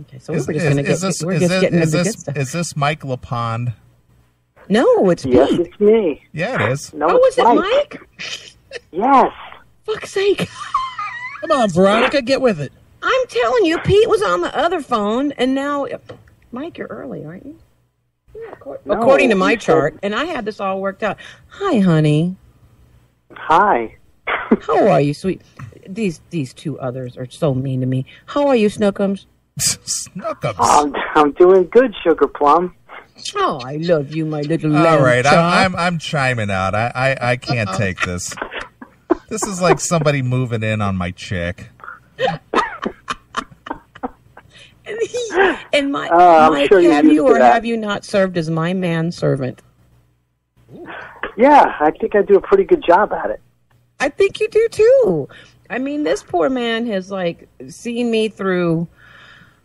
Okay, so we're just going to get into the good stuff. Is this Mike LePond? No, it's Yes, Pete. it's me. Yeah, it is. No, Oh, it's is it Mike? Yes. Fuck's sake. Come on, Veronica, get with it. I'm telling you, Pete was on the other phone, and now, Mike, you're early, aren't you? Yeah, according to my chart, and I had this all worked out. Hi, honey. Hi. How are you, sweet? These two others are so mean to me. How are you, Snookums? Snookums. I'm doing good, Sugar Plum. Oh, I love you, my little All lamb right, chop. I'm chiming out. I can't take this. This is like somebody moving in on my chick. And Mike, sure have you or that. have you not served as my manservant? Yeah, I think I do a pretty good job at it. I think you do too. I mean, this poor man has seen me through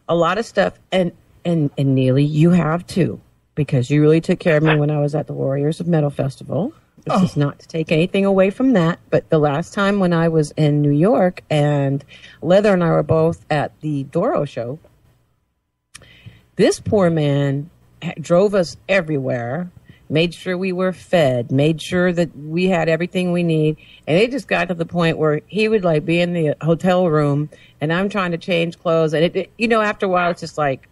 a lot of stuff, and Neeley, you have too, because you really took care of me when I was at the Warriors of Metal Festival. This is not to take anything away from that, but the last time when I was in New York and Leather and I were both at the Doro show, this poor man drove us everywhere, made sure we were fed, made sure that we had everything we need, and it just got to the point where he would be in the hotel room, and I'm trying to change clothes, and it after a while it's just like,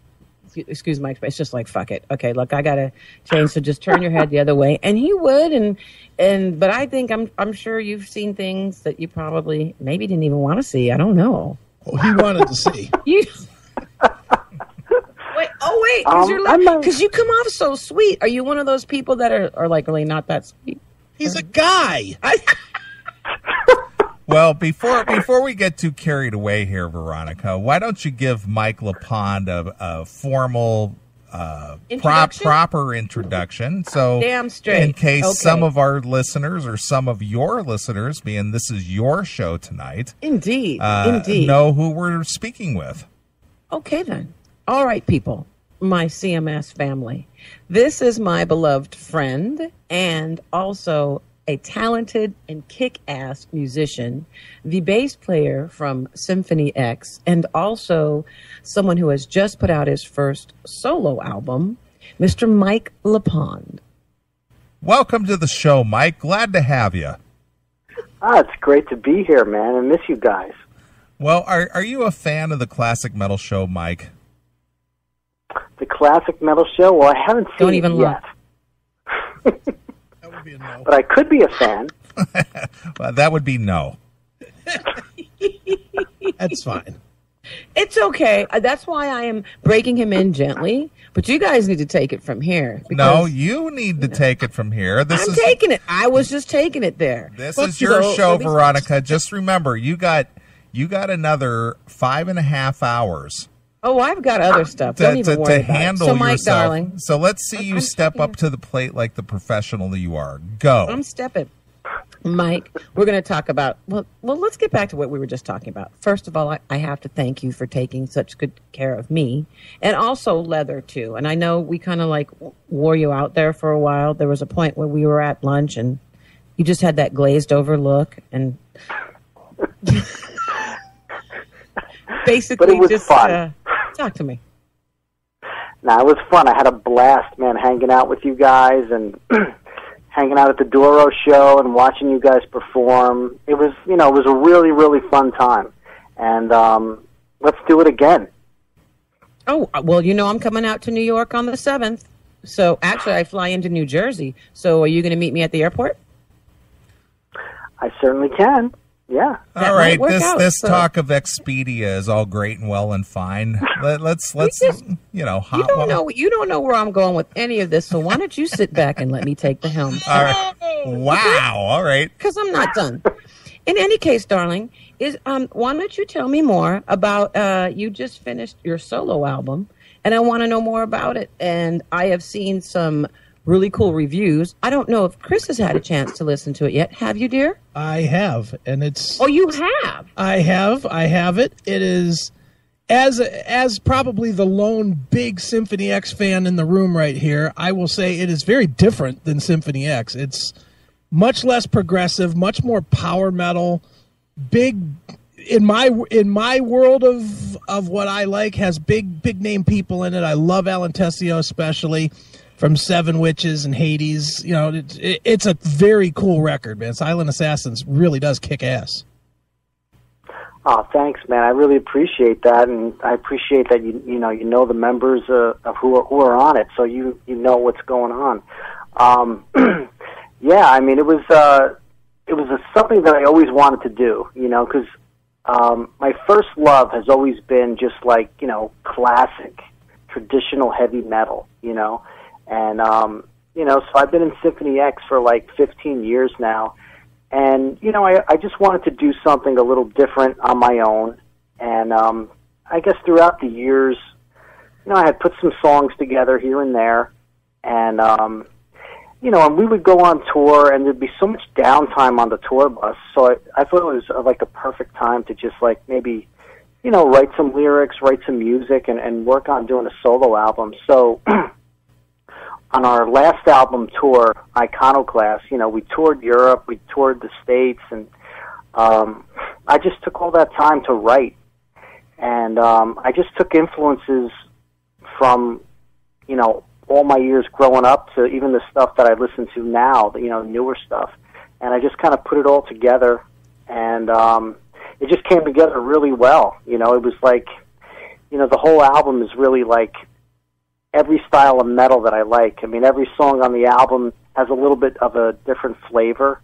excuse my expression, it's just like, fuck it. Okay, look, I gotta change, so just turn your head the other way. And he would, but I think I'm sure you've seen things that you probably maybe didn't even want to see. I don't know. Oh, he wanted to see. Wait, because you come off so sweet. Are you one of those people that are really not that sweet? He's a guy. Well, before we get too carried away here, Veronica, why don't you give Mike LePond a formal, proper introduction? So, damn straight. In case some of our listeners or some of your listeners, being this is your show tonight, indeed, know who we're speaking with. Okay, then. All right, people, my CMS family. This is my beloved friend and also a talented and kick-ass musician, the bass player from Symphony X, and also someone who has just put out his first solo album, Mr. Mike LePond. Welcome to the show, Mike. Glad to have you. It's great to be here, man. I miss you guys. Well, are you a fan of the Classic Metal Show, Mike? The Classic Metal Show? Well, I haven't seen it yet. That would be a no. But I could be a fan. Well, that would be no. That's fine. It's okay. That's why I am breaking him in gently. But you guys need to take it from here. No, you need to take it from here. I'm taking it. I was just taking it there. This is your show, Veronica. Just remember, you got another 5.5 hours. Oh, I've got other stuff. Don't even worry about handle it. So, Mike, yourself. darling. So let's see you step up to the plate like the professional that you are. Go. I'm stepping. Mike, we're going to talk about, well, let's get back to what we were just talking about. First of all, I have to thank you for taking such good care of me, and also Leather, too. And I know we kind of wore you out there for a while. There was a point where we were at lunch, and you just had that glazed over look, and basically but it was just fun. Talk to me. It was fun. I had a blast, man, hanging out with you guys and hanging out at the Doro show and watching you guys perform. It was, it was a really, really fun time. And let's do it again. Oh, well, I'm coming out to New York on the 7th. So actually, I fly into New Jersey. So are you going to meet me at the airport? I certainly can. Yeah. All right. This talk of Expedia is all great and well and fine. Let's you don't know where I'm going with any of this. So why don't you sit back and let me take the helm? All right. Wow. All right. Because I'm not done. In any case, darling, why don't you tell me more about you just finished your solo album, and I want to know more about it. And I have seen some really cool reviews. I don't know if Chris has had a chance to listen to it yet. Have you, dear? I have, and it's... Oh, you have? I have it. It is, as probably the lone big Symphony X fan in the room right here, I will say it is very different than Symphony X. It's much less progressive, much more power metal, big... in my world of what I like has big name people in it. I love Alan Tessio, especially from Seven Witches and Hades. You know, it's a very cool record, man. Silent Assassins really does kick ass. Oh, thanks, man. I really appreciate that, and I appreciate that you know the members of who are on it, so you know what's going on. Yeah, I mean, it was something that I always wanted to do, you know, because my first love has always been just like, you know, classic, traditional heavy metal, you know, and you know, so I've been in Symphony X for like 15 years now. And, you know, I just wanted to do something a little different on my own. And I guess throughout the years, you know, I had put some songs together here and there. And, you know, and we would go on tour, and there'd be so much downtime on the tour bus. So I thought it was like a perfect time to just, like, maybe, you know, write some lyrics, write some music, and work on doing a solo album. So on our last album tour, Iconoclast, you know, we toured Europe, we toured the States, and I just took all that time to write. And I just took influences from, you know, all my years growing up to even the stuff that I listen to now, you know, newer stuff. And I just kind of put it all together, and it just came together really well. You know, it was like, you know, the whole album is really like every style of metal that I like. I mean, every song on the album has a little bit of a different flavor,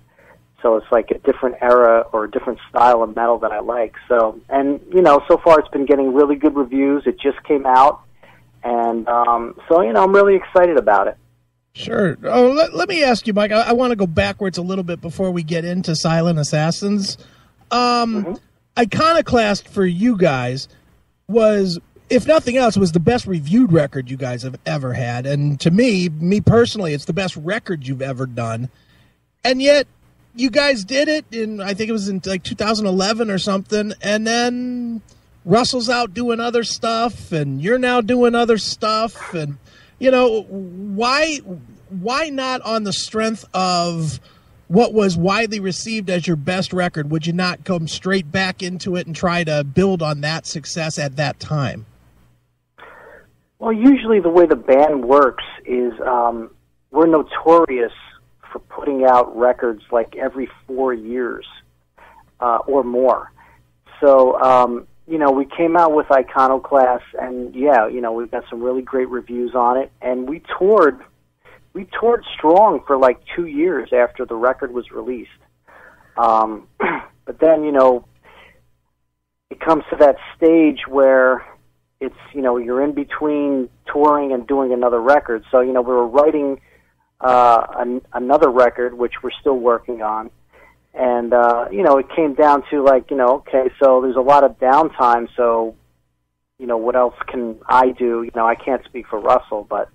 so it's like a different era or a different style of metal that I like. So, and, you know, so far it's been getting really good reviews. It just came out, and so, you know, I'm really excited about it. Sure. Oh, let me ask you, Mike, I want to go backwards a little bit before we get into Silent Assassins. Iconoclast for you guys was, if nothing else, was the best reviewed record you guys have ever had. And to me personally, it's the best record you've ever done. And yet you guys did it in, I think it was in like 2011 or something. And then Russell's out doing other stuff, and you're now doing other stuff. And, you know, why not, on the strength of what was widely received as your best record, would you not come straight back into it and try to build on that success at that time? Well, usually the way the band works is we're notorious for putting out records like every 4 years or more. So, you know, we came out with Iconoclast, and, yeah, you know, we've got some really great reviews on it. And we toured strong for like 2 years after the record was released. But then, you know, it comes to that stage where it's, you know, you're in between touring and doing another record. So, you know, we were writing another record, which we're still working on. And, you know, it came down to, like, you know, okay, so there's a lot of downtime, so, you know, what else can I do? You know, I can't speak for Russell, but,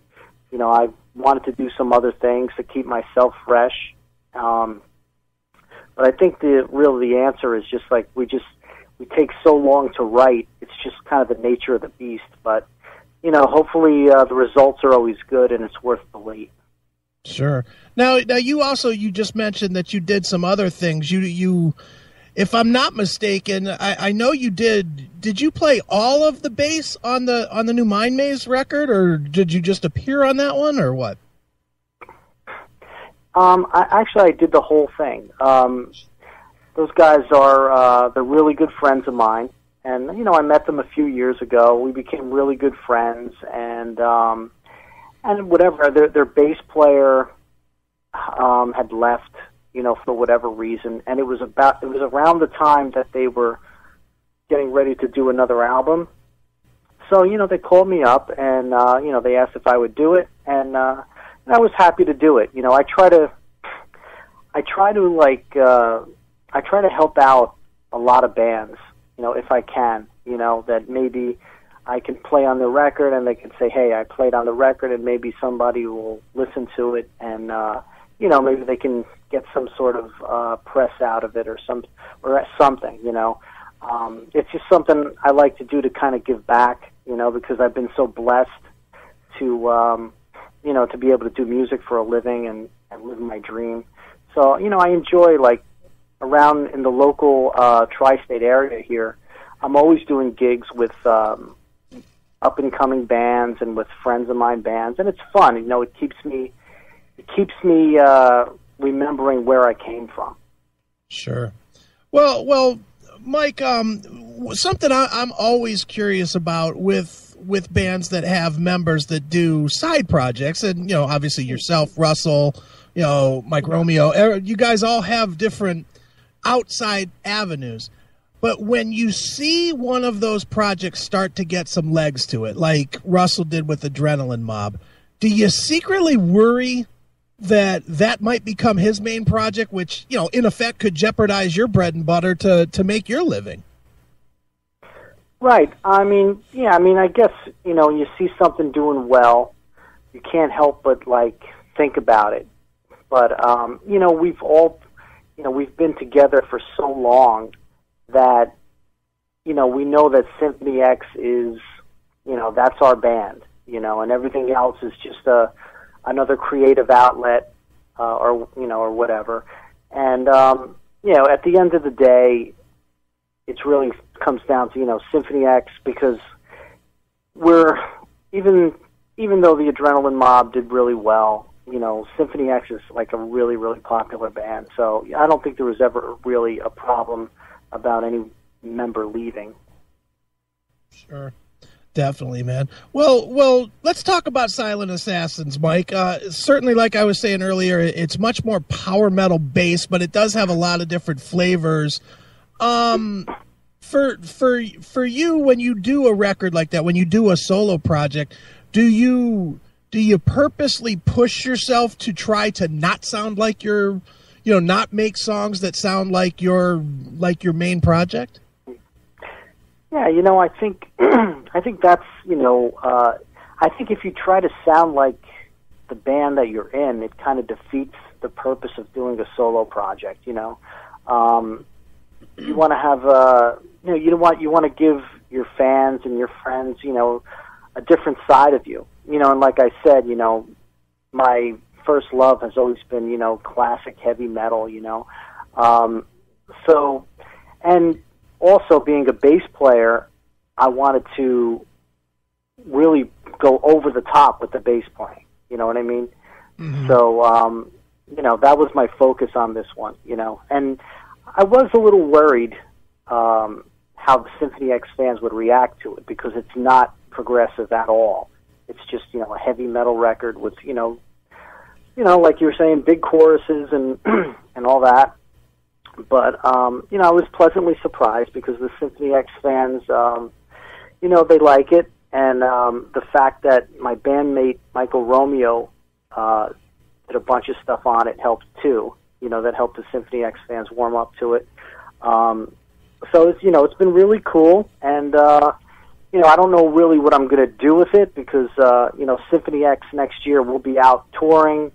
you know, I wanted to do some other things to keep myself fresh. But I think the answer is just, like, we take so long to write. It's just kind of the nature of the beast. But, you know, hopefully the results are always good, and it's worth the wait. Sure. Now you just mentioned that you did some other things. You, if I'm not mistaken, I know you did. Did you play all of the bass on the new Mind Maze record, or did you just appear on that one, or what? I did the whole thing. Those guys they're really good friends of mine, and, you know, I met them a few years ago. We became really good friends, and whatever, their bass player had left, you know, for whatever reason, and it was around the time that they were getting ready to do another album. So, you know, they called me up, and you know, they asked if I would do it, and I was happy to do it. You know, I try to help out a lot of bands, you know, if I can, you know, that maybe I can play on the record, and they can say, hey, I played on the record, and maybe somebody will listen to it, and, you know, maybe they can get some sort of press out of it or something, you know. It's just something I like to do to kind of give back, you know, because I've been so blessed to, you know, to be able to do music for a living and live my dream. So, you know, I enjoy, like, around in the local tri-state area here, I'm always doing gigs with up-and-coming bands and with friends of mine bands, and it's fun. You know, it keeps me remembering where I came from. Sure. Well, Mike, something I'm always curious about with bands that have members that do side projects, and, you know, obviously yourself, Russell, you know, Mike Romeo, you guys all have different outside avenues. But when you see one of those projects start to get some legs to it, like Russell did with Adrenaline Mob, do you secretly worry that might become his main project, which, you know, in effect could jeopardize your bread and butter to make your living? Right. I mean, yeah, I guess, you know, when you see something doing well, you can't help but, like, think about it. But, you know, we've been together for so long that, you know, we know that Symphony X is, you know, that's our band, you know, and everything else is just another creative outlet, or, you know, or whatever. And, you know, at the end of the day, it really comes down to, you know, Symphony X, because we're, even though the Adrenaline Mob did really well, you know, Symphony X is like a really, really popular band. So I don't think there was ever really a problem about any member leaving. Sure. Definitely, man. Well, let's talk about Silent Assassins, Mike. Certainly, like I was saying earlier, it's much more power metal based, but it does have a lot of different flavors. For you, when you do a record like that, when you do a solo project, do you purposely push yourself to try to not sound like you know, not make songs that sound like your main project? Yeah, you know, I think I think that's, you know, I think if you try to sound like the band that you're in, it kind of defeats the purpose of doing a solo project. You know, you want to have you know, you want to give your fans and your friends, you know, a different side of you. You know, and like I said, you know, my first love has always been, you know, classic heavy metal. You know, so, and also being a bass player, I wanted to really go over the top with the bass playing. You know what I mean? Mm-hmm. So, you know, that was my focus on this one, you know. And I was a little worried how the Symphony X fans would react to it, because it's not progressive at all. It's just, you know, a heavy metal record with, you know, like you were saying, big choruses and and all that. But, you know, I was pleasantly surprised, because the Symphony X fans, you know, they like it. And the fact that my bandmate, Michael Romeo, did a bunch of stuff on it helped too. You know, that helped the Symphony X fans warm up to it. So, it's, you know, it's been really cool. And, you know, I don't know really what I'm going to do with it, because, you know, Symphony X next year will be out touring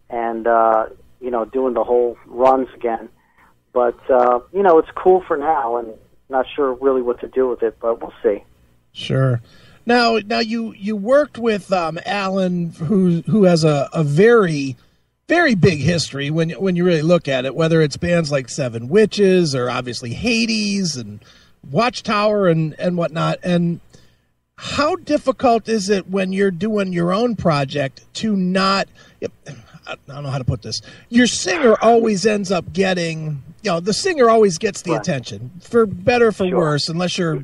and, you know, doing the whole runs again. But, you know, it's cool for now, and not sure really what to do with it, but we'll see. Sure. Now you worked with Alan, who has a very, very big history when you really look at it, whether it's bands like Seven Witches or obviously Hades and Watchtower and whatnot. And how difficult is it when you're doing your own project to not... I don't know how to put this. Your singer always ends up getting, you know, the singer always gets the attention, for better or for worse, unless you're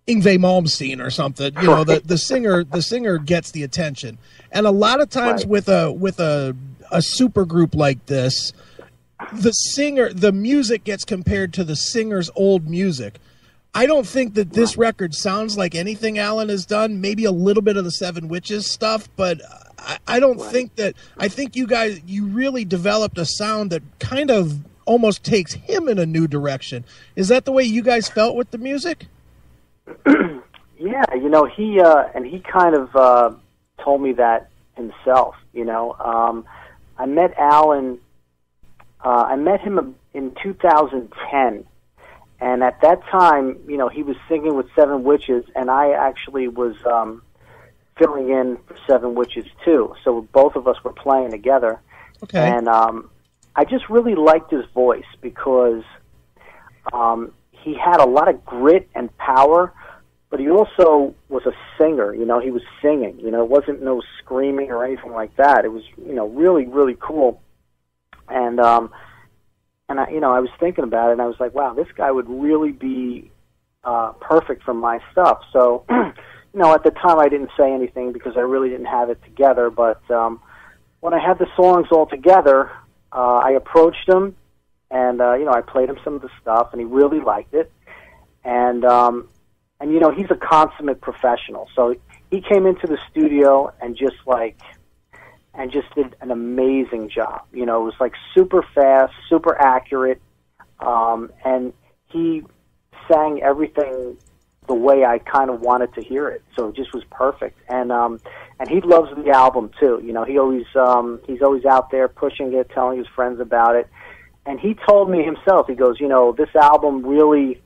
Yngwie Malmsteen or something. You know, the singer gets the attention, and a lot of times with a super group like this, the music gets compared to the singer's old music. I don't think that this record sounds like anything Alan has done. Maybe a little bit of the Seven Witches stuff, but I don't think that. I think you really developed a sound that kind of almost takes him in a new direction. Is that the way you guys felt with the music? Yeah, you know, he kind of told me that himself. You know, I met Alan. I met him in 2010. And at that time, you know, he was singing with Seven Witches, and I actually was filling in for Seven Witches too. So both of us were playing together. Okay. And I just really liked his voice because he had a lot of grit and power, but he also was a singer. You know, he was singing. You know, it wasn't no screaming or anything like that. It was, you know, really, really cool. And I, you know, I was thinking about it, and I was like, wow, this guy would really be perfect for my stuff. So, you know, at the time I didn't say anything because I really didn't have it together. But when I had the songs all together, I approached him, and you know, I played him some of the stuff, and he really liked it. And you know, he's a consummate professional. So he came into the studio and just did an amazing job. You know, it was like super fast, super accurate, and he sang everything the way I kind of wanted to hear it. So it just was perfect. And he loves the album too. You know, he's always out there pushing it, telling his friends about it. And he told me himself, he goes, you know, this album really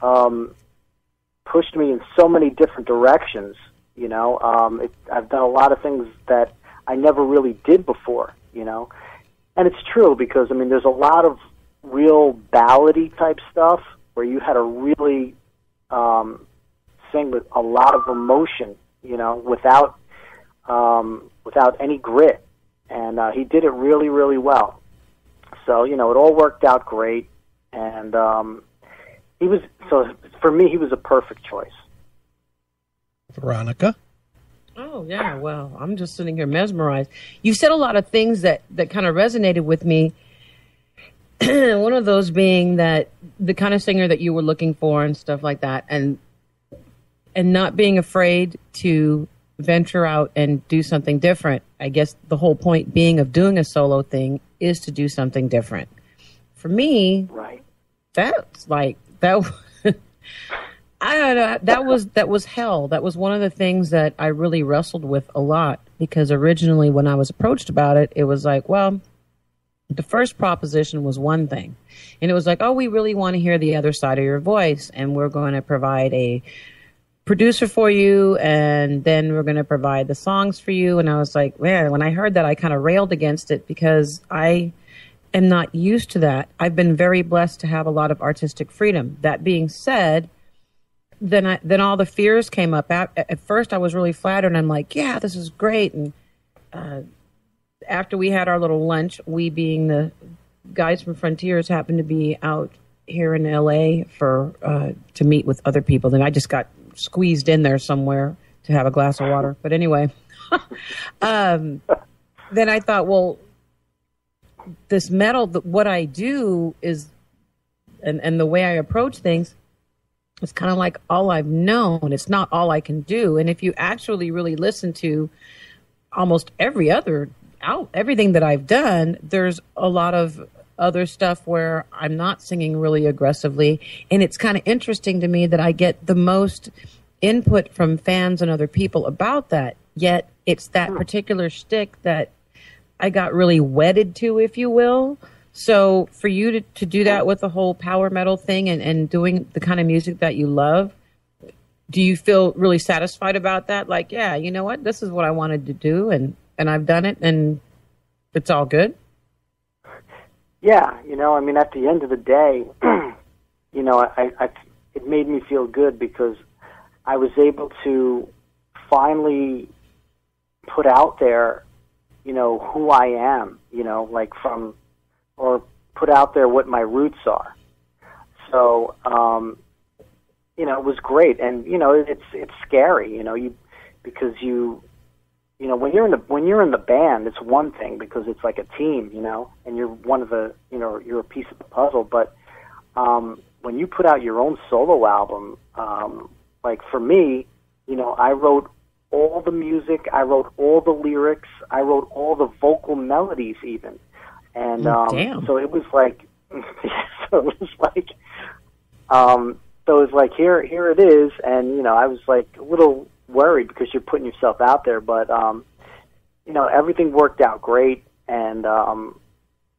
pushed me in so many different directions. You know, I've done a lot of things that I never really did before, you know. And it's true because, I mean, there's a lot of real ballady type stuff where you had to really sing with a lot of emotion, you know, without any grit. And he did it really, really well. So, you know, it all worked out great. And for me, he was a perfect choice. Veronica? Oh, yeah, well, I'm just sitting here mesmerized. You said a lot of things that kind of resonated with me. One of those being that the kind of singer that you were looking for and stuff like that, and not being afraid to venture out and do something different. I guess the whole point being of doing a solo thing is to do something different. For me, right, that's like that. I don't know. That was hell. That was one of the things that I really wrestled with a lot, because originally when I was approached about it, it was like, well, the first proposition was one thing, and it was like, oh, we really want to hear the other side of your voice, and we're going to provide a producer for you, and then we're going to provide the songs for you. And I was like, man, when I heard that, I kind of railed against it because I am not used to that. I've been very blessed to have a lot of artistic freedom. That being said, then all the fears came up. At first, I was really flattered, and I'm like, yeah, this is great. And after we had our little lunch, we being the guys from Frontiers happened to be out here in L.A. to meet with other people. Then I just got squeezed in there somewhere to have a glass of water. But anyway, then I thought, well, this metal, what I do is, and the way I approach things, it's kind of like all I've known. It's not all I can do. And if you actually really listen to almost everything that I've done, there's a lot of other stuff where I'm not singing really aggressively. And it's kind of interesting to me that I get the most input from fans and other people about that. Yet it's that particular shtick that I got really wedded to, if you will. So for you to do that with the whole power metal thing and doing the kind of music that you love, do you feel really satisfied about that? Like, yeah, you know what? This is what I wanted to do, and I've done it, and it's all good? Yeah, you know, I mean, at the end of the day, you know, it made me feel good because I was able to finally put out there, you know, who I am, you know, like or put out there what my roots are. So, you know, it was great. And, you know, it's scary, you know, because you know, when you're in the band, it's one thing because it's like a team, you know, and you're one of the, you know, you're a piece of the puzzle. But when you put out your own solo album, like for me, you know, I wrote all the music, I wrote all the lyrics, I wrote all the vocal melodies even. And so it was like, here it is. And, you know, I was like a little worried because you're putting yourself out there, but, you know, everything worked out great. And,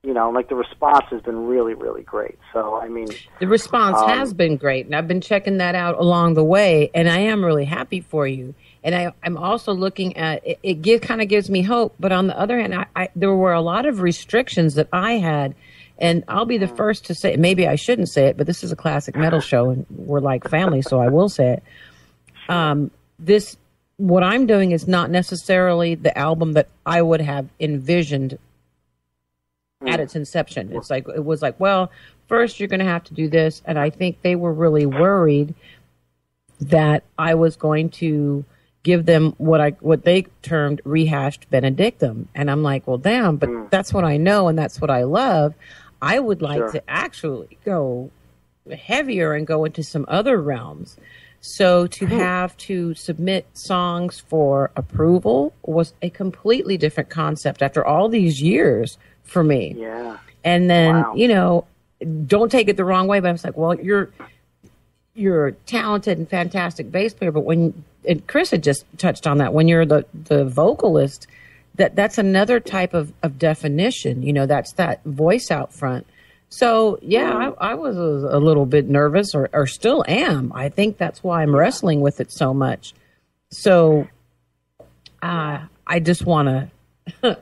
you know, like the response has been really, really great. So, I mean, the response has been great. And I've been checking that out along the way. And I am really happy for you. And I'm also looking at it kind of gives me hope. But on the other hand, there were a lot of restrictions that I had. And I'll be the first to say, maybe I shouldn't say it, but this is a classic metal show and we're like family, so I will say it. What I'm doing is not necessarily the album that I would have envisioned at its inception. It was like, well, first you're going to have to do this. And I think they were really worried that I was going to give them what they termed rehashed Benedictum. And I'm like, well, damn, but that's what I know and that's what I love. I would like to actually go heavier and go into some other realms. So to have to submit songs for approval was a completely different concept after all these years for me. Yeah. And then, don't take it the wrong way, but I was like, well, you're a talented and fantastic bass player, but and Chris had just touched on that, when you're the vocalist, that's another type of definition, that's that voice out front. So, I was a little bit nervous or still am. I think that's why I'm wrestling with it so much. So I just want to,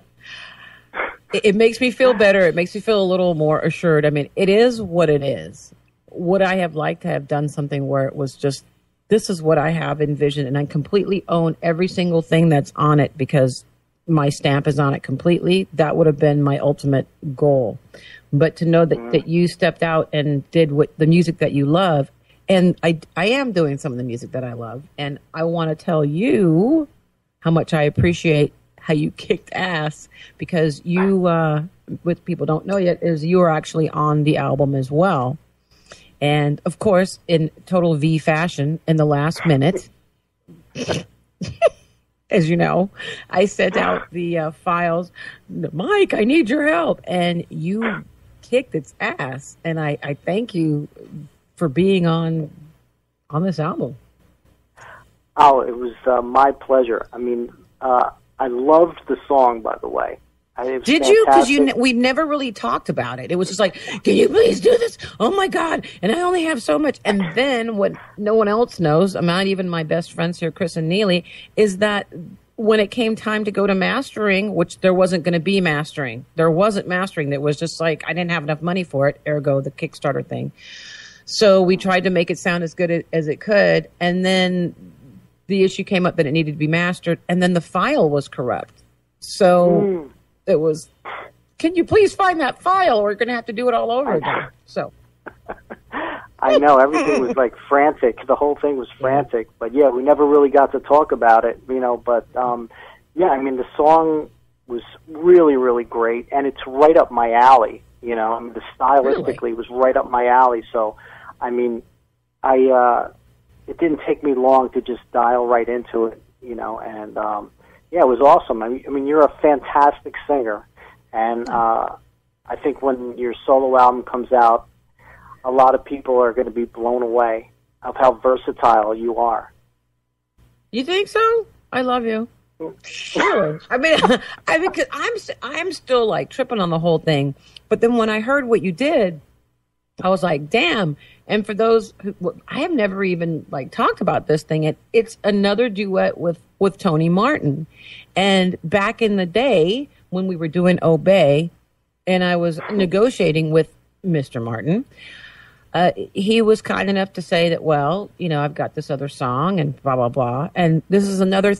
it makes me feel better. It makes me feel a little more assured. I mean, it is what it is. Would I have liked to have done something where it was just, this is what I have envisioned and I completely own every single thing that's on it because my stamp is on it completely? That would have been my ultimate goal. But to know that you stepped out and did the music that you love, and I am doing some of the music that I love, and I want to tell you how much I appreciate how you kicked ass, because you, what people don't know yet, is you are actually on the album as well. And, of course, in total V fashion, in the last minute, as you know, I sent out the files, Mike, I need your help. And you kicked its ass. And I thank you for being on this album. Oh, it was my pleasure. I mean, I loved the song, by the way. Did you? Because we never really talked about it. It was just like, can you please do this? Oh, my God. And I only have so much. And then what no one else knows, not even my best friends here, Chris and Neeley, is that when it came time to go to mastering, which there wasn't going to be mastering. There wasn't mastering. It was just like I didn't have enough money for it, ergo the Kickstarter thing. So we tried to make it sound as good as it could. And then the issue came up that it needed to be mastered. And then the file was corrupt. So... It was, can you please find that file or we're going to have to do it all over again? So. I know, everything was like frantic. The whole thing was frantic. But yeah, we never really got to talk about it, but yeah, I mean, the song was really, really great. And it's right up my alley, the stylistically was right up my alley. So, I mean, it didn't take me long to just dial right into it, and, yeah, it was awesome. I mean, you're a fantastic singer, and I think when your solo album comes out, a lot of people are going to be blown away of how versatile you are. You think so? I love you. Sure. I mean, because I'm still like tripping on the whole thing. But then when I heard what you did, I was like, damn. And for those who, I have never even like talked about this thing. It's another duet with Tony Martin. And back in the day when we were doing Obey and I was negotiating with Mr. Martin, he was kind enough to say that, well, I've got this other song and blah, blah, blah. And this is another,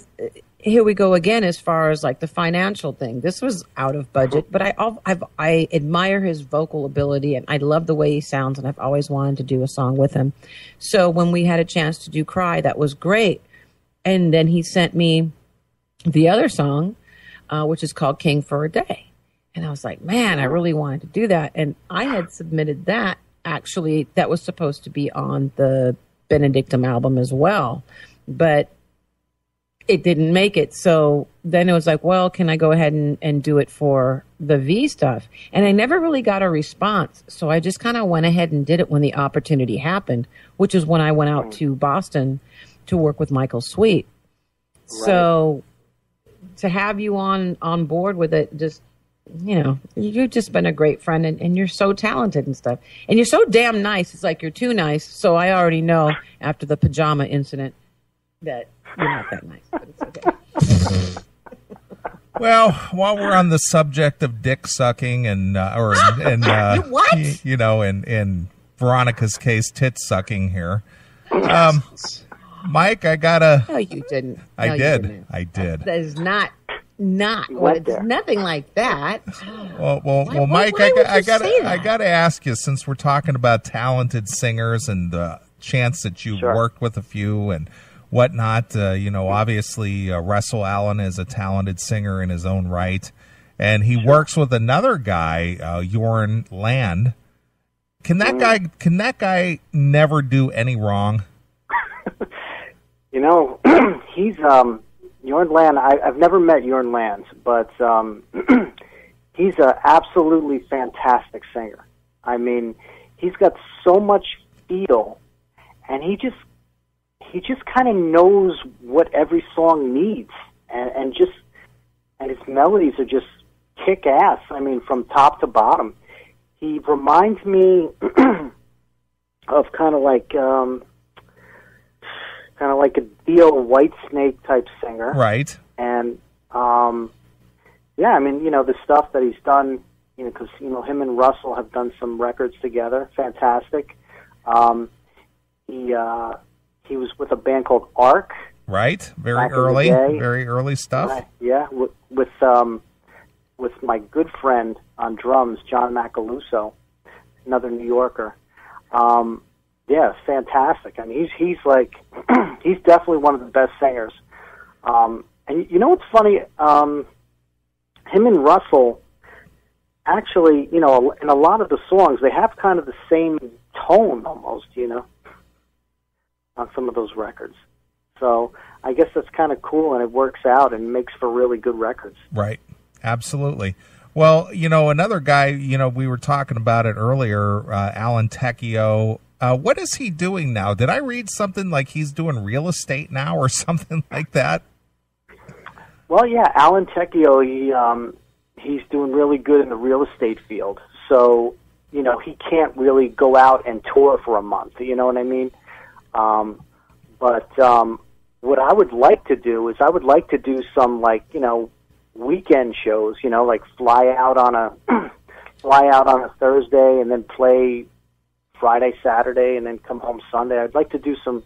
here we go again as far as like the financial thing. This was out of budget, but I admire his vocal ability and I love the way he sounds and I've always wanted to do a song with him. So when we had a chance to do Cry, that was great. And then he sent me the other song, which is called King for a Day. And I was like, man, I really wanted to do that. And I had submitted that. Actually, that was supposed to be on the Benedictum album as well. But it didn't make it. So then it was like, well, can I go ahead and do it for the V stuff? And I never really got a response. So I just kind of went ahead and did it when the opportunity happened, which is when I went out to Boston to work with Michael Sweet. Right. So to have you on board with it, just, you've just been a great friend and you're so talented and stuff. And you're so damn nice. It's like you're too nice. So I already know after the pajama incident that You're not that nice, but it's okay. Well, while we're on the subject of dick sucking and what? You know, in Veronica's case, tit sucking here, Mike, I gotta. No, you didn't. I did. I did. That is not. Well, it's nothing like that. Well, Mike, I gotta ask you, since we're talking about talented singers and the chance that you've worked with a few and whatnot, you know, obviously Russell Allen is a talented singer in his own right, and he works with another guy, Jorn Land. Can that guy never do any wrong? You know, he's Jorn Land. I've never met Jorn Land, but he's an absolutely fantastic singer. I mean, he's got so much feel, and he just kind of knows what every song needs, and his melodies are just kick ass. I mean, from top to bottom. He reminds me of kind of like a Dio Whitesnake type singer, right? And yeah, I mean, you know, the stuff that he's done, you know, because you know him and Russell have done some records together, fantastic. He was with a band called Arc, right? Very early stuff. Yeah, with my good friend on drums, John Macaluso, another New Yorker. Yeah, fantastic. I mean, he's like, he's definitely one of the best singers. And you know what's funny? Him and Russell, actually, you know, in a lot of the songs, they have kind of the same tone almost, you know, on some of those records. So I guess that's kind of cool, and it works out and makes for really good records. Right. Absolutely. Well, you know, another guy, you know, we were talking about it earlier, Alan Tecchio. What is he doing now? Did I read something like he's doing real estate now or something like that? Well, yeah, Alan Tecchio, he's doing really good in the real estate field. So, you know, he can't really go out and tour for a month, you know what I mean? But what I would like to do is I would like to do some, like, you know, weekend shows, you know, like fly out on a Thursday and then play Friday, Saturday, and then come home Sunday. I'd like to do some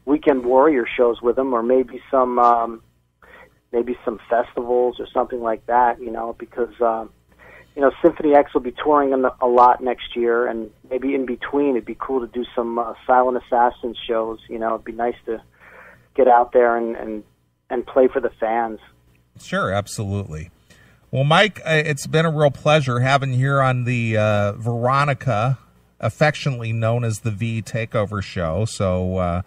weekend warrior shows with them, or maybe some festivals or something like that, you know, because you know, Symphony X will be touring a lot next year, and maybe in between it'd be cool to do some Silent Assassins shows. You know, it'd be nice to get out there and play for the fans. Sure, absolutely. Well, Mike, it's been a real pleasure having you here on the Veronica, affectionately known as the V Takeover Show. So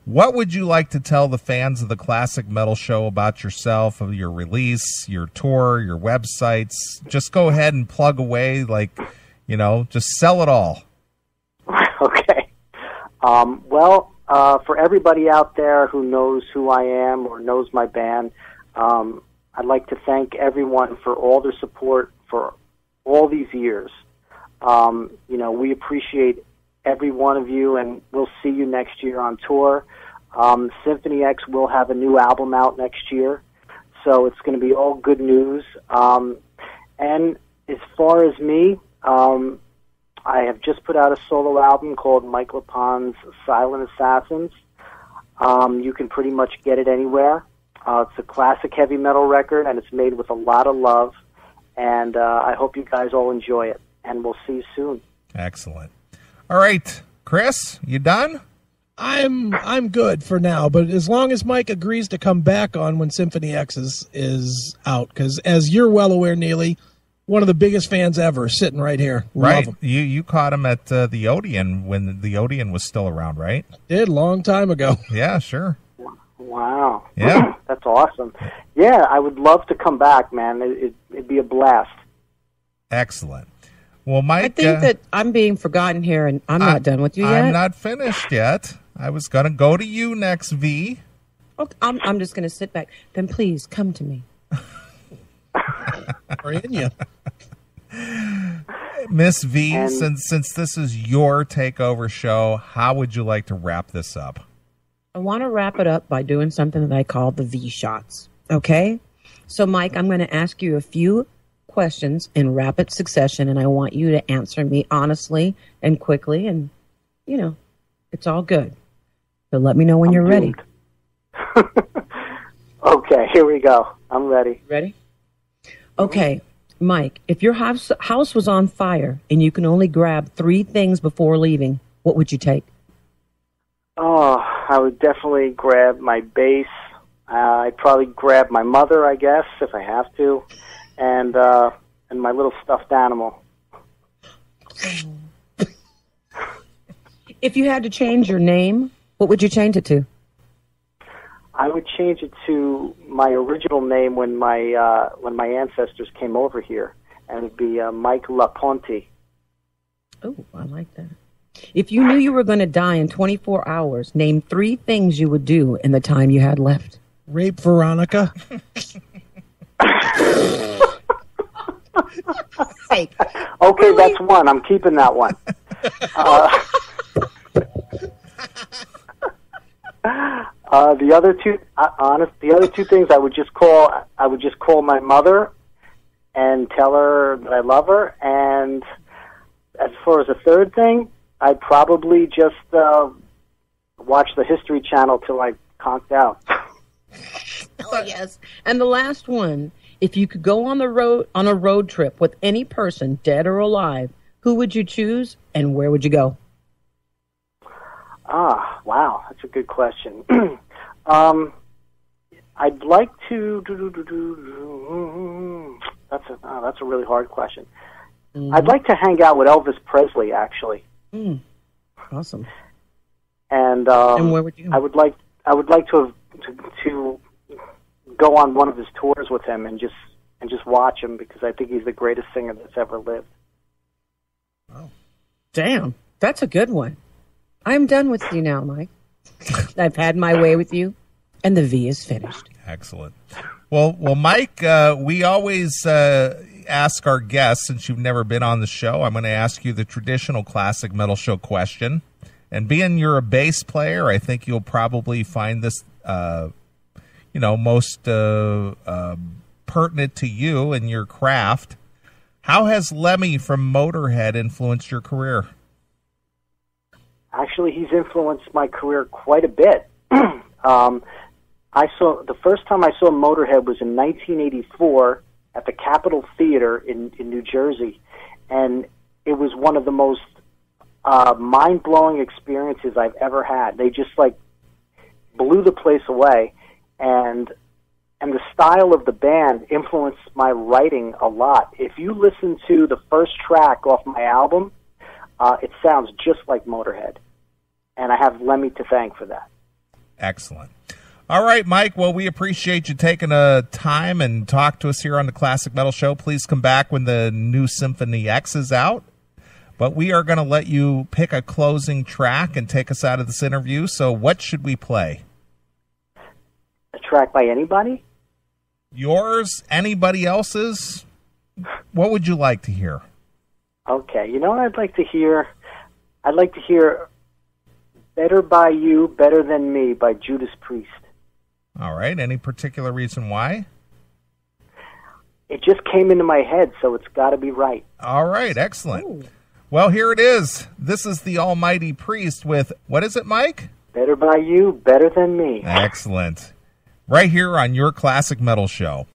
what would you like to tell the fans of the Classic Metal Show about yourself, of your release, your tour, your websites? Just go ahead and plug away, like, you know, just sell it all. Okay. Well, for everybody out there who knows who I am or knows my band, I'd like to thank everyone for all their support for all these years. You know, we appreciate every one of you, and we'll see you next year on tour. Symphony X will have a new album out next year, so it's going to be all good news. And as far as me, I have just put out a solo album called MIKE LEPOND'S Silent Assassins. You can pretty much get it anywhere. It's a classic heavy metal record, and it's made with a lot of love, and I hope you guys all enjoy it, and we'll see you soon. Excellent. All right, Chris, you done? I'm good for now, but as long as Mike agrees to come back on when Symphony X is out, because as you're well aware, Neeley, one of the biggest fans ever, sitting right here. Right. You caught him at the Odeon when the Odeon was still around, right? Did, a long time ago. Yeah, sure. Wow. Yeah. That's awesome. Yeah, I would love to come back, man. It'd be a blast. Excellent. Well, Mike, I think that I'm being forgotten here, and I'm not done with you yet. I'm not finished yet. I was going to go to you next, V. Okay, I'm just going to sit back. Then please come to me. Or in you. Miss V, since this is your takeover show, how would you like to wrap this up? I want to wrap it up by doing something that I call the V shots. Okay? So, Mike, I'm going to ask you a few questions in rapid succession, and I want you to answer me honestly and quickly, and, you know, it's all good. So let me know when you're ready. Okay, here we go. I'm ready. Ready? Okay, Mike, if your house was on fire and you can only grab 3 things before leaving, what would you take? Oh, I would definitely grab my bass. I'd probably grab my mother, I guess, if I have to, and my little stuffed animal. If you had to change your name, what would you change it to? I would change it to my original name when my ancestors came over here, and it'd be MIKE LEPOND'S. Oh, I like that. If you knew you were going to die in 24 hours, name 3 things you would do in the time you had left. Rape Veronica. Fake. Okay, Really? that's one. I'm keeping that one. The other two things I would just call my mother and tell her that I love her. And as far as a third thing, I'd probably just watch the History Channel till I conked out. Oh, yes. And the last one, if you could go on a road trip with any person, dead or alive, who would you choose and where would you go? Ah, wow, that's a good question. I'd like to. That's a really hard question. Mm-hmm. I'd like to hang out with Elvis Presley, actually. Awesome. And where would you go? I would like to go on one of his tours with him and just watch him, because I think he's the greatest singer that's ever lived. Oh, damn, that's a good one. I'm done with you now, Mike. I've had my way with you, and the V is finished. Excellent. Well, Mike, we always ask our guests, since you've never been on the show, I'm going to ask you the traditional classic metal show question. And being you're a bass player, I think you'll probably find this, most pertinent to you and your craft. How has Lemmy from Motorhead influenced your career? Actually, he's influenced my career quite a bit. The first time I saw Motorhead was in 1984 at the Capitol Theater in New Jersey, and it was one of the most mind-blowing experiences I've ever had. They just blew the place away, and the style of the band influenced my writing a lot. If you listen to the first track off my album, it sounds just like Motorhead, and I have Lemmy to thank for that. Excellent. All right, Mike, well, we appreciate you taking time and talk to us here on the Classic Metal Show. Please come back when the new Symphony X is out. But we are going to let you pick a closing track and take us out of this interview. So what should we play? A track by anybody? Yours? Anybody else's? What would you like to hear? Okay, you know what I'd like to hear? I'd like to hear Better by You, Better Than Me by Judas Priest. All right, any particular reason why? It just came into my head, so it's got to be right. All right, excellent. Ooh. Well, here it is. This is the Almighty Priest with, what is it, Mike? Better by You, Better Than Me. Excellent. Right here on your Classic Metal Show.